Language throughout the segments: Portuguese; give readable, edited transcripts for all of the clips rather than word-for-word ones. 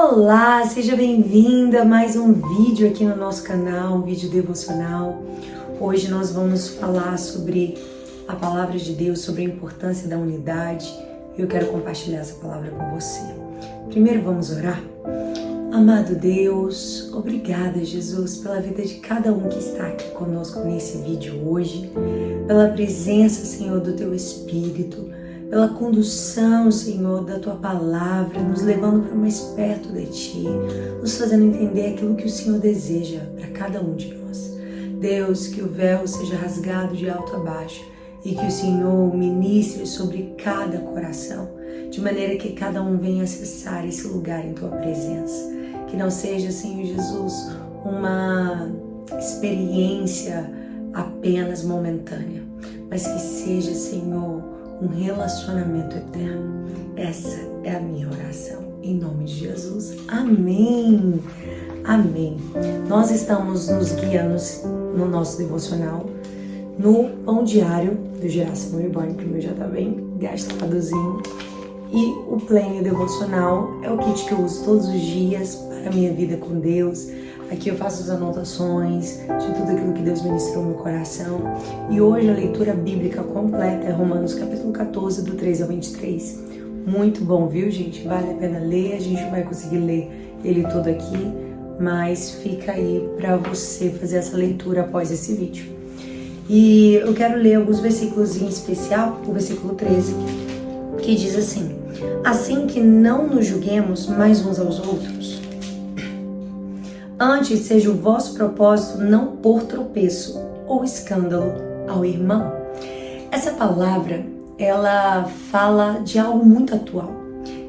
Olá, seja bem-vinda a mais um vídeo aqui no nosso canal, um vídeo devocional. Hoje nós vamos falar sobre a palavra de Deus, sobre a importância da unidade. Eu quero compartilhar essa palavra com você. Primeiro vamos orar. Amado Deus, obrigada, Jesus, pela vida de cada um que está aqui conosco nesse vídeo hoje, pela presença, Senhor, do Teu Espírito, pela condução, Senhor, da Tua Palavra, nos levando para mais perto de Ti, nos fazendo entender aquilo que o Senhor deseja para cada um de nós. Deus, que o véu seja rasgado de alto a baixo e que o Senhor ministre sobre cada coração, de maneira que cada um venha acessar esse lugar em Tua presença. Que não seja, Senhor Jesus, uma experiência apenas momentânea, mas que seja, Senhor, um relacionamento eterno. Essa é a minha oração, em nome de Jesus. Amém. Amém. Nós estamos nos guiando no nosso devocional, no Pão Diário do Geração Reborn, que o meu já tá bem gastadozinho. E o Planner Devocional é o kit que eu uso todos os dias para a minha vida com Deus. Aqui eu faço as anotações de tudo aquilo que Deus ministrou no meu coração. E hoje a leitura bíblica completa é Romanos capítulo 14, do 3 ao 23. Muito bom, viu, gente? Vale a pena ler. A gente não vai conseguir ler ele todo aqui, mas fica aí para você fazer essa leitura após esse vídeo. E eu quero ler alguns versículos em especial, o versículo 13, que diz assim: assim que não nos julguemos mais uns aos outros, antes seja o vosso propósito não pôr tropeço ou escândalo ao irmão. Essa palavra, ela fala de algo muito atual,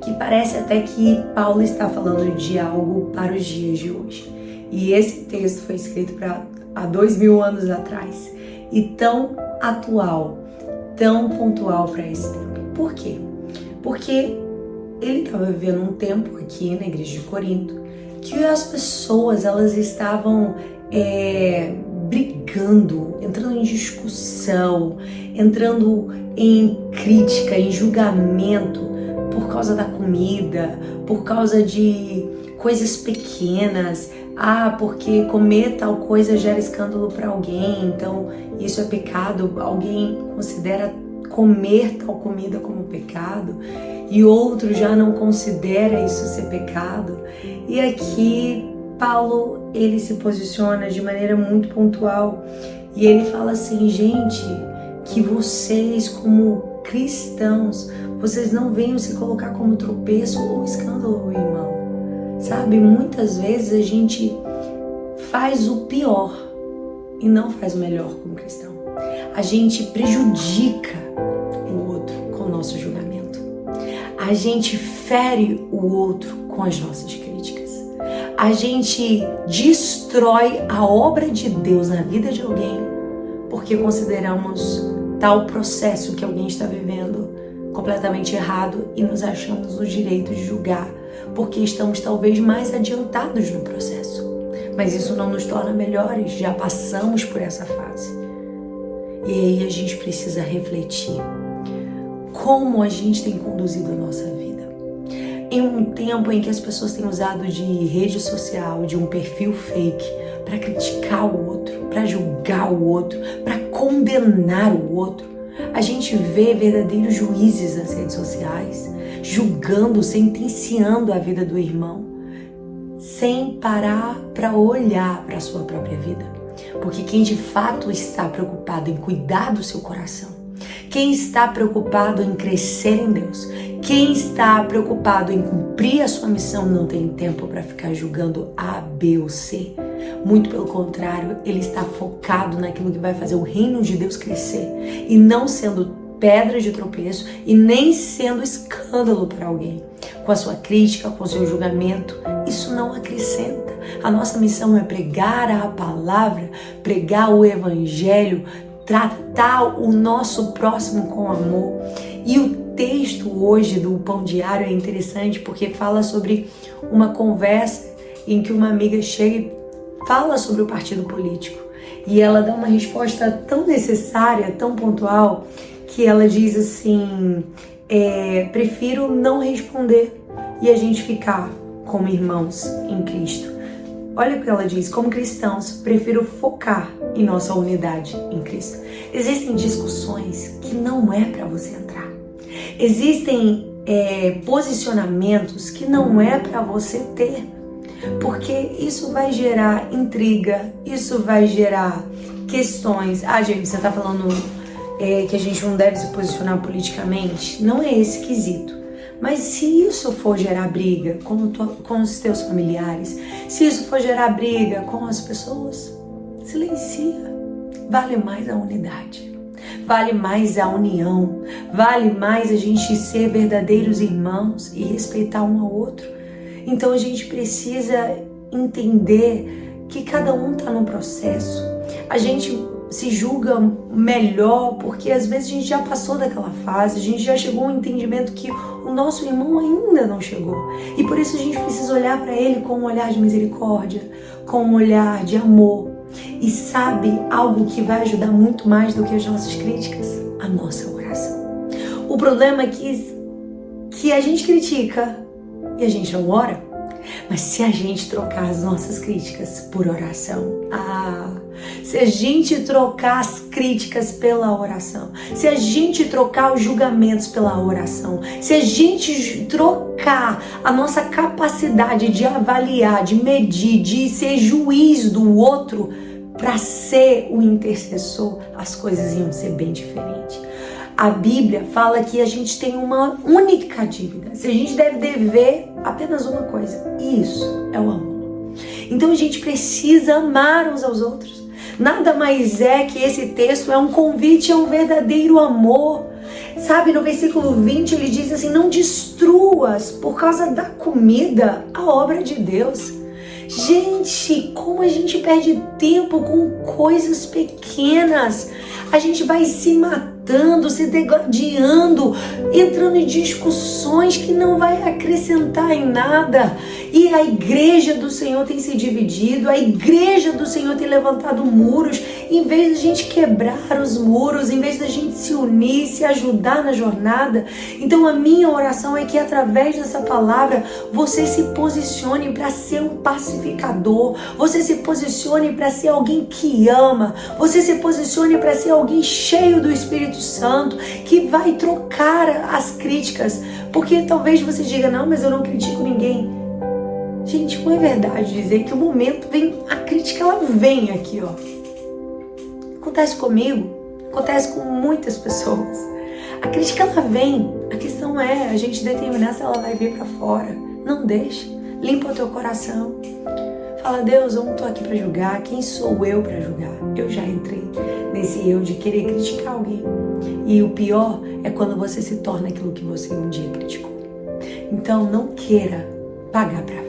que parece até que Paulo está falando de algo para os dias de hoje. E esse texto foi escrito há 2000 anos atrás, e tão atual, tão pontual para esse tempo. Por quê? Porque ele estava vivendo um tempo aqui na igreja de Corinto que as pessoas, elas estavam brigando, entrando em discussão, entrando em crítica, em julgamento por causa da comida, por causa de coisas pequenas. Porque comer tal coisa gera escândalo para alguém, então isso é pecado. Alguém considera comer tal comida como pecado e outro já não considera isso ser pecado. E aqui Paulo, ele se posiciona de maneira muito pontual e ele fala assim: gente, que vocês como cristãos, vocês não venham se colocar como tropeço ou escândalo ao irmão. Sabe, muitas vezes a gente faz o pior e não faz o melhor como cristão. A gente prejudica o outro com o nosso julgamento. A gente fere o outro com as nossas críticas. A gente destrói a obra de Deus na vida de alguém porque consideramos tal processo que alguém está vivendo completamente errado e nos achamos no direito de julgar porque estamos talvez mais adiantados no processo. Mas isso não nos torna melhores, já passamos por essa fase. E aí a gente precisa refletir como a gente tem conduzido a nossa vida. Em um tempo em que as pessoas têm usado de rede social, de um perfil fake, para criticar o outro, para julgar o outro, para condenar o outro, a gente vê verdadeiros juízes nas redes sociais, julgando, sentenciando a vida do irmão, sem parar para olhar para a sua própria vida. Porque quem de fato está preocupado em cuidar do seu coração, quem está preocupado em crescer em Deus, quem está preocupado em cumprir a sua missão, não tem tempo para ficar julgando A, B ou C. Muito pelo contrário, ele está focado naquilo que vai fazer o reino de Deus crescer e não sendo pedra de tropeço e nem sendo escândalo para alguém. Com a sua crítica, com o seu julgamento, isso não acrescenta. A nossa missão é pregar a palavra, pregar o evangelho, tratar o nosso próximo com amor. E o texto hoje do Pão Diário é interessante porque fala sobre uma conversa em que uma amiga chega e fala sobre o partido político. E ela dá uma resposta tão necessária, tão pontual, que ela diz assim: prefiro não responder e a gente ficar como irmãos em Cristo. Olha o que ela diz: como cristãos, prefiro focar em nossa unidade em Cristo. Existem discussões que não é para você entrar. Existem posicionamentos que não é para você ter. Porque isso vai gerar intriga, isso vai gerar questões. Gente, você está falando que a gente não deve se posicionar politicamente? Não é esse quesito. Mas se isso for gerar briga com os teus familiares, se isso for gerar briga com as pessoas, silencia. Vale mais a unidade, vale mais a união, vale mais a gente ser verdadeiros irmãos e respeitar um ao outro. Então a gente precisa entender que cada um está num processo. A gente se julga melhor porque às vezes a gente já passou daquela fase, a gente já chegou a um entendimento que o nosso irmão ainda não chegou. E por isso a gente precisa olhar para ele com um olhar de misericórdia, com um olhar de amor. E sabe algo que vai ajudar muito mais do que as nossas críticas? A nossa oração. O problema é que a gente critica e a gente não ora. Mas se a gente trocar as nossas críticas por oração, se a gente trocar as críticas pela oração, se a gente trocar os julgamentos pela oração, se a gente trocar a nossa capacidade de avaliar, de medir, de ser juiz do outro para ser o intercessor, as coisas iam ser bem diferentes. A Bíblia fala que a gente tem uma única dívida. Se a gente deve dever apenas uma coisa, e isso é o amor. Então a gente precisa amar uns aos outros. Nada mais é que esse texto é um convite a um verdadeiro amor. Sabe, no versículo 20 ele diz assim: não destruas por causa da comida a obra de Deus. Gente, como a gente perde tempo com coisas pequenas. A gente vai se matando, se degladiando, entrando em discussões que não vai acrescentar em nada. E a igreja do Senhor tem se dividido, a igreja do Senhor tem levantado muros. Em vez de a gente quebrar os muros, em vez de a gente se unir, se ajudar na jornada. Então a minha oração é que através dessa palavra você se posicione para ser um pacificador, você se posicione para ser alguém que ama, você se posicione para ser alguém cheio do Espírito Santo, que vai trocar as críticas. Porque talvez você diga: não, mas eu não critico ninguém. Gente, não é verdade dizer que o momento vem, a crítica ela vem aqui, ó. Acontece comigo, acontece com muitas pessoas. A crítica ela vem, a questão é a gente determinar se ela vai vir pra fora. Não deixe, limpa o teu coração. Fala: Deus, eu não tô aqui pra julgar, quem sou eu pra julgar? Eu já entrei nesse eu de querer criticar alguém. E o pior é quando você se torna aquilo que você um dia criticou. Então não queira pagar pra ver.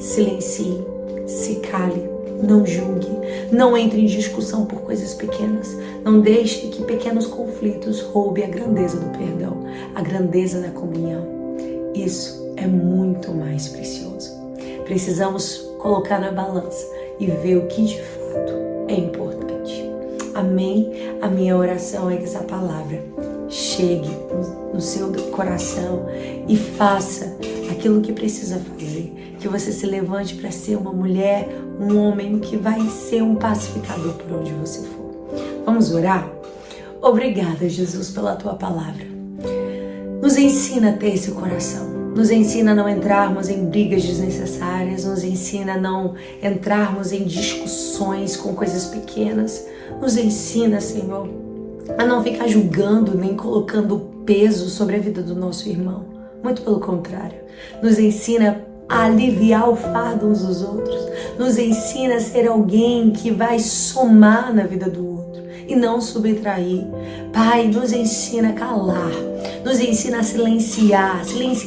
Silencie, se cale, não julgue, não entre em discussão por coisas pequenas. Não deixe que pequenos conflitos roubem a grandeza do perdão, a grandeza da comunhão. Isso é muito mais precioso. Precisamos colocar na balança e ver o que de fato é importante. Amém? A minha oração é que essa palavra chegue no seu coração e faça aquilo que precisa fazer. Que você se levante para ser uma mulher, um homem que vai ser um pacificador por onde você for. Vamos orar? Obrigada, Jesus, pela tua palavra. Nos ensina a ter esse coração. Nos ensina a não entrarmos em brigas desnecessárias. Nos ensina a não entrarmos em discussões com coisas pequenas. Nos ensina, Senhor, a não ficar julgando nem colocando peso sobre a vida do nosso irmão. Muito pelo contrário. Nos ensina a aliviar o fardo uns dos outros. Nos ensina a ser alguém que vai somar na vida do outro e não subtrair. Pai, nos ensina a calar. Nos ensina a silenciar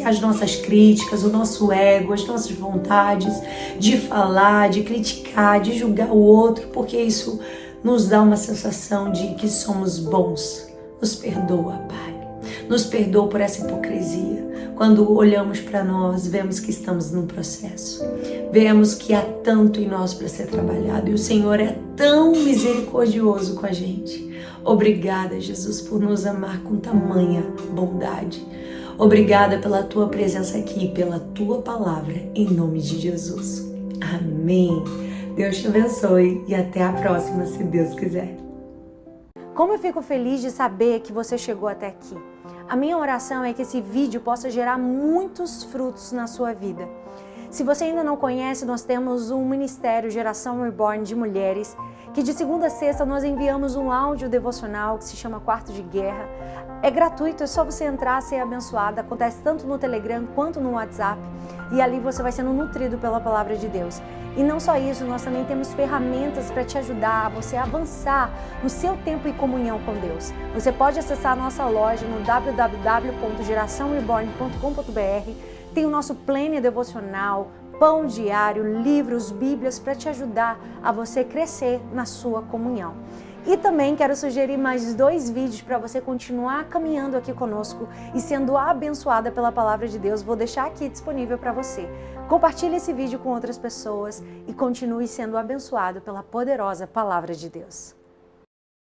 as nossas críticas, o nosso ego, as nossas vontades de falar, de criticar, de julgar o outro, porque isso nos dá uma sensação de que somos bons. Nos perdoa, Pai. Nos perdoa por essa hipocrisia. Quando olhamos para nós, vemos que estamos num processo. Vemos que há tanto em nós para ser trabalhado. E o Senhor é tão misericordioso com a gente. Obrigada, Jesus, por nos amar com tamanha bondade. Obrigada pela tua presença aqui, pela tua palavra, em nome de Jesus. Amém. Deus te abençoe e até a próxima, se Deus quiser. Como eu fico feliz de saber que você chegou até aqui. A minha oração é que esse vídeo possa gerar muitos frutos na sua vida. Se você ainda não conhece, nós temos um ministério Geração Reborn de mulheres, que de segunda a sexta nós enviamos um áudio devocional que se chama Quarto de Guerra. É gratuito, é só você entrar, ser abençoada. Acontece tanto no Telegram quanto no WhatsApp. E ali você vai sendo nutrido pela palavra de Deus. E não só isso, nós também temos ferramentas para te ajudar a você avançar no seu tempo em comunhão com Deus. Você pode acessar a nossa loja no www.geraçãoreborn.com.br. Tem o nosso planner devocional, pão diário, livros, bíblias para te ajudar a você crescer na sua comunhão. E também quero sugerir mais 2 vídeos para você continuar caminhando aqui conosco e sendo abençoada pela palavra de Deus. Vou deixar aqui disponível para você. Compartilhe esse vídeo com outras pessoas e continue sendo abençoado pela poderosa palavra de Deus.